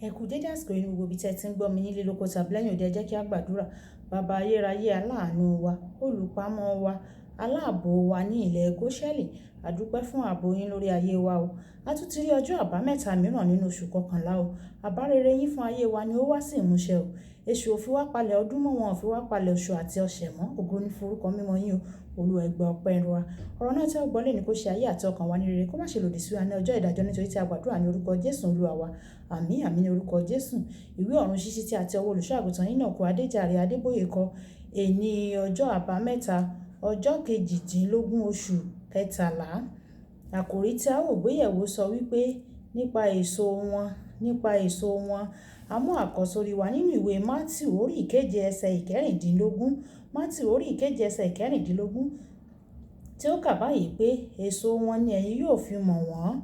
Ẹ kú dédé àsìkò yìí ní gbogbo ibi tí ẹ ti ń gbọ́ mi nílé lóko tàbí lẹ́yìn òde. Ẹ jẹ́ kí a gbàdúrà. Bàbá ayérayé, aláàánú wa, olùpamọ́ wa, aláàbò wa ní ilẹ̀ Góṣẹ́lì, a dúpẹ́ fún ààbò yín lórí ayé wa o. A tún ti rí ọjọ́ àbámẹ́ta mìíràn nínú oṣù kọkànlá o. Àbá rere yín fún ayé wa ni ó wá sí ìmúṣẹ o. Èṣù ò fi wá palẹ̀ ọdún mọ́, wọn ò fi wá palẹ̀ oṣù àti ọ̀sẹ̀ mọ́. Ògo ní forúkọ mímọ́ yín o. Olúwa ẹ gbà ọpẹ́ wa. Ọ̀rọ̀ náà tí a gbọ́ lẹ́ni kó ṣe ayé àti ọkàn wa ní rere, kó má ṣe lòdì sí wa ní ọjọ́ ìdájọ́, nítorí tí a gbàdúrà ní orúkọ Jésù Olúwa wa. Àmín àmín ní orúkọ Jésù. Ìwé ọ̀run ṣíṣí tí a ti ọwọ́ olùṣọ́-àgùntàn Enoch Adeboye kọ. Èní ọjọ́ àbámẹ́ta, ọjọ́ 18 oṣù kẹtàlá. Àkòrí tí a ó gbéyẹ̀wò sọ wípé nípa èso wọn, nípa èso wọn. A mú àkọ́sórí wa nínú ìwé Mátíù orí ìkeje ẹsẹ̀ ìkẹrìndínlógún. Mátíù orí ìkeje ẹsẹ̀ ìkẹrìndínlógún, tí ó kà báyìí pé èso wọn ni ẹ̀yin yóò fi mọ̀ wọ́n.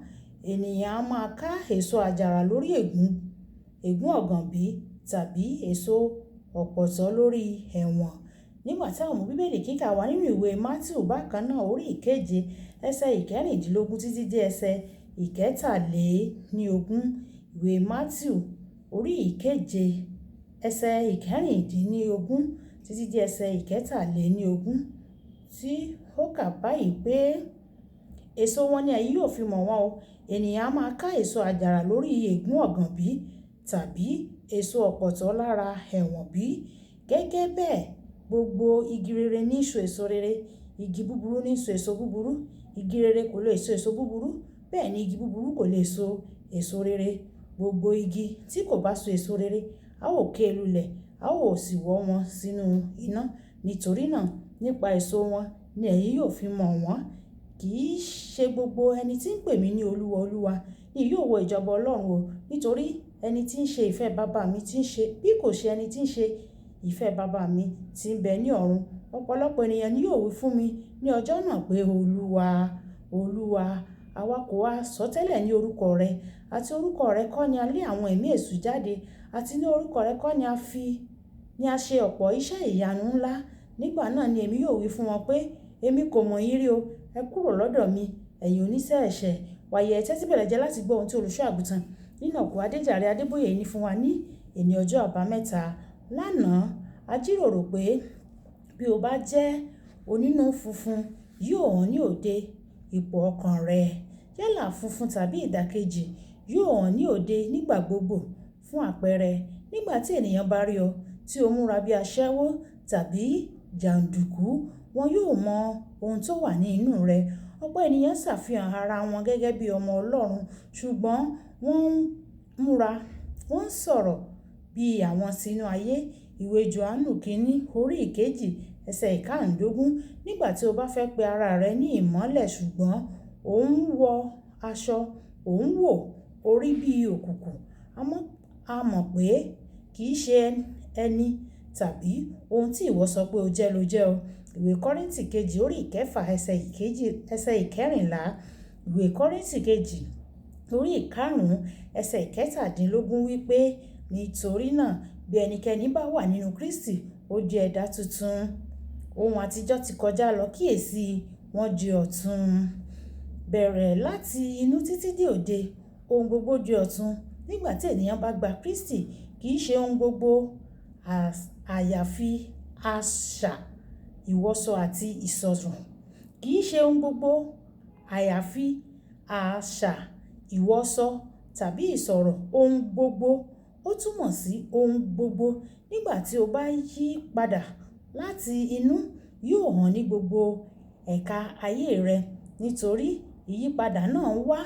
Ènìyàn a máa ká èso àjàrà lórí ègún ọ̀gànbí, tàbí èso ọ̀pọ̀tọ́ lórí ẹ̀wọ̀n. Nígbà tí àwọn ọmọ bíbélì kíkà wá nínú ìwé Mátíù bákan náà orí ìkeje ẹsẹ̀ ìkẹrìndínlógún títí dé ẹsẹ̀ ìkẹtàléníogún. Ìwé Mátíù orí ìkeje ẹsẹ̀ ìkẹrìndínlógún títí dé ẹsẹ̀ ìkẹtàléníogún, tí ó kà báyìí pé èso wọn ni ẹ̀yin yóò fi mọ̀ wọ́n o. Ènìyàn a máa ká èso àjàrà lórí ègún ọ̀gànbí, tàbí èso ọ̀pọ̀tọ́ lára ẹ̀wọ̀n bí. Gẹ́gẹ́ bẹ́ẹ̀, gbogbo igi rere ní so èso rere, igi búburú ní so èso búburú. Igi rere kò lè so èso búburú, bẹ́ẹ̀ ni igi búburú kò lè so èso rere. Gbogbo igi tí kò bá so èso rere, a ó ké lulẹ̀, a ó sì wọ́ wọn sínú iná. Nítorí náà, nípa èso wọn ni ẹ̀yin yóò fi mọ̀ wọ́n. Kì í ṣe gbogbo ẹni tí ń pè mí ní Olúwa, Olúwa ni yóò wọ ìjọba Ọlọ́run o. Nítorí ẹni tí ń ṣe ìfẹ́ bàbá mi tí ń ṣe, bí kò ṣe ẹni tí ń ṣe ìfẹ́ bàbá mi tí ń bẹ ní ọ̀run. Ọ̀pọ̀lọpọ̀ ènìyàn ni yóò wí fún mi ní ọjọ́ náà pé, Olúwa, Olúwa, àwa kò ha sọtẹ́lẹ̀ ní orúkọ rẹ, àti orúkọ rẹ kọ́ ni a lé àwọn ẹ̀mí èṣù jáde, àti ní orúkọ rẹ kọ́ ni a ṣe ọ̀pọ̀ iṣẹ́ ìyanu ńlá. Nígbà náà ni èmi yóò wí fún wọn pé, èmi kò mọ̀ yín rí o. Ẹ kúrò lọ́dọ̀ mi, ẹ̀yin oníṣẹ́ ẹ̀ṣẹ̀. Wàyí ẹ tẹ́tí bẹ̀lẹ̀ jẹ́ láti gbọ́ ohun tí olùṣọ́-àgùntàn Enoch Adeboye ní fún wa ní èní ọjọ́ àbámẹ́ta. Lánàá, a jíròrò pé bí o bá jẹ́ onínú funfun, yóò hàn ní òde ipò ọkàn rẹ. Yálà funfun tàbí ìdàkejì, yóò hàn ní òde nígbà gbogbo. Fún àpẹẹrẹ, nígbà tí ènìyàn bá rí ọ tí o múra bí aṣẹ́wó tàbí jàǹdùkú, wọn yóò mọ ohun tó wà ní inú rẹ. Ọ̀pọ̀ ènìyàn ṣàfihàn ara wọn gẹ́gẹ́ bí ọmọ Ọlọ́run, ṣùgbọ́n wọ́n ń múra, wọ́n ń sọ̀rọ̀ bí àwọn sínú ayé. Ìwé Jòhánù kínní orí ìkejì ẹsẹ̀ ìkarùndógún. Nígbà tí o bá fẹ́ pe ara rẹ ní ìmọ́lẹ̀, ṣùgbọ́n ò ń wọ aṣọ, ò ń wò orí bí òkùnkùn, a mọ̀ pé kì í ṣe ẹni tàbí ohun tí ìwọ sọ pé o jẹ́ ló jẹ́ o. Ìwé Kọ́ríńtì kejì orí ìkẹfà ẹsẹ̀ ìkẹrìnlá. Ìwé Kọ́ríńtì kejì orí ìkarùn-ún ẹsẹ̀ ìkẹtàdínlógún wípé, nítorí náà bí ẹnikẹ́ni bá wà nínú Kristi, ó di ẹ̀dá tuntun. Ohun àtijọ́ ti kọjá lọ, kíyèsí wọ́n di ọ̀tun. Bẹ̀rẹ̀ láti inú títí dé òde, ohun gbogbo di ọ̀tun. Nígbà tí ènìyàn bá gba Kristi, kì í ṣe ohun gbogbo àyàfi àṣà, ìwọsọ àti ìsọ̀rọ̀. Kì í ṣe ohun gbogbo àyàfi àṣà, ìwọsọ tàbí ìsọ̀rọ̀. Ohun gbogbo, ó túmọ̀ sí ohun gbogbo. Nígbà tí o bá yí padà láti inú, yóò hàn ní gbogbo ẹ̀ka ayé rẹ. Nítorí ìyípadà náà wá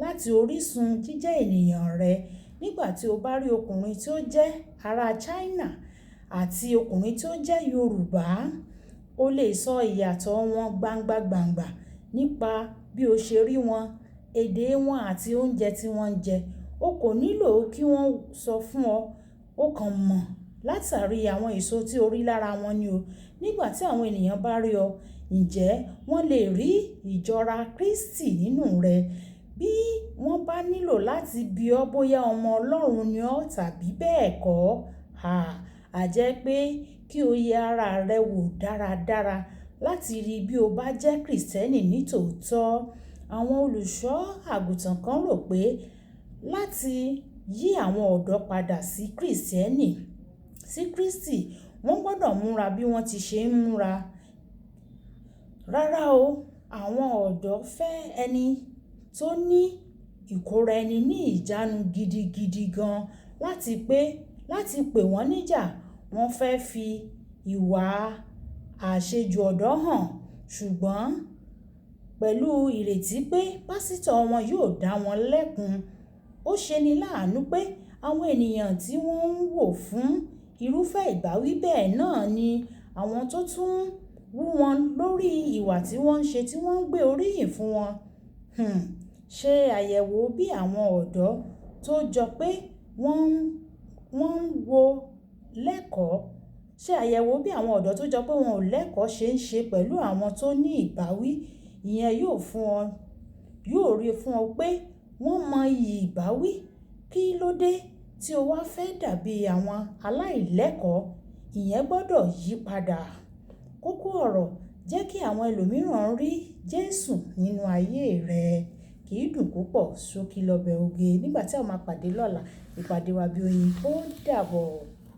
láti orísun jíjẹ́ ènìyàn rẹ. Nígbà tí o bá rí ọkùnrin tí ó jẹ́ ará China àti ọkùnrin tí ó jẹ́ Yorùbá, o lè sọ ìyàtọ̀ wọn gbangba gbangba nípa bí o ṣe rí wọn, èdè wọn àti oúnjẹ tí wọ́n ń jẹ. O kò nílò kí wọ́n sọ fún ọ, o kàn mọ̀ látàrí àwọn èso tí o rí lára wọn ni o. Nígbà tí àwọn ènìyàn bá rí ọ, ǹjẹ́ wọ́n lè rí ìjọra Kristi nínú rẹ? Bí wọ́n bá nílò láti bi ọ́ bóyá ọmọ Ọlọ́run ni ọ́ tàbí bẹ́ẹ̀ kọ́, a jẹ́ pé kí o yẹ ara rẹ wò dáradára láti rí bí o bá jẹ́ Kristẹni nítòótọ́. Àwọn olùṣọ́ àgùntàn kan rò pé láti yí àwọn ọ̀dọ́ padà sí Krìstẹ́nì, sí Kristi. Wọ́n gbọ́dọ̀ múra bí wọ́n ti ṣe ń múra. Rárá o, àwọn ọ̀dọ́ fẹ́ ẹni tó ní ìkóra ẹni ní ìjánu gidigidi gan láti pè wọ́n níjà. Wọ́n fẹ́ fi ìwà àṣejù ọ̀dọ́ hàn, ṣùgbọ́n pẹ̀lú ìrètí pé pásítọ̀ wọn yóò dá wọn lẹ́kun. Ó ṣeni láàánú pé àwọn ènìyàn tí wọ́n ń wò fún irúfẹ́ ìbáwí bẹ́ẹ̀ náà ni àwọn tó tún wú wọn lórí ìwà tí wọ́n ń ṣe, tí wọ́n ń gbé oríyìn fún wọn. Ṣe àyẹ̀wò bí àwọn ọ̀dọ́ tó jọ pé wọ́n ń wo lẹ́kọ̀ọ́. Ṣe àyẹ̀wò bí àwọn ọ̀dọ́ tó jọ pé wọn ò lẹ́kọ̀ọ́ ṣe ń ṣe pẹ̀lú àwọn tó ní ìbáwí. Ìyẹn yóò rí fún ọ pé wọ́n mọ iyì ìbáwí. Kí ló dé tí o wá fẹ́ dàbí àwọn aláìlẹ́kọ̀ọ́? Ìyẹn gbọ́dọ̀ yí padà. Kókó ọ̀rọ̀: jẹ́ kí àwọn ẹlòmíràn rí Jésù nínú ayé rẹ. Kì í dùn púpọ̀, ṣókí lọ́bẹ̀ oge. Nígbà tí a máa pàdé lọ́la, ìpàdé wa bí oyin. Ó dàbọ̀.